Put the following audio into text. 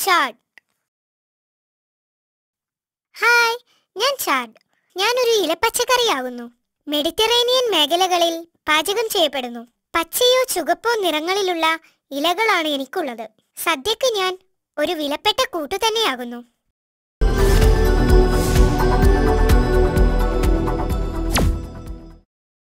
Chad. Hi, ഞാൻ Chad. ഞാനൊരു ഇലപ്പച്ചക്കറിയാകുന്നു. Mediterranean മേഖലകളിൽ പാചകം ചെയ്യപ്പെടുന്നു. പച്ചയോ ചുവപ്പോ നിറങ്ങളിലുള്ള ഇലകളാണ് എനിക്കുള്ളത്. സദ്യക്ക് ഞാൻ ഒരു വിലപ്പെട്ട കൂട്ടു തന്നെയാകുന്നു.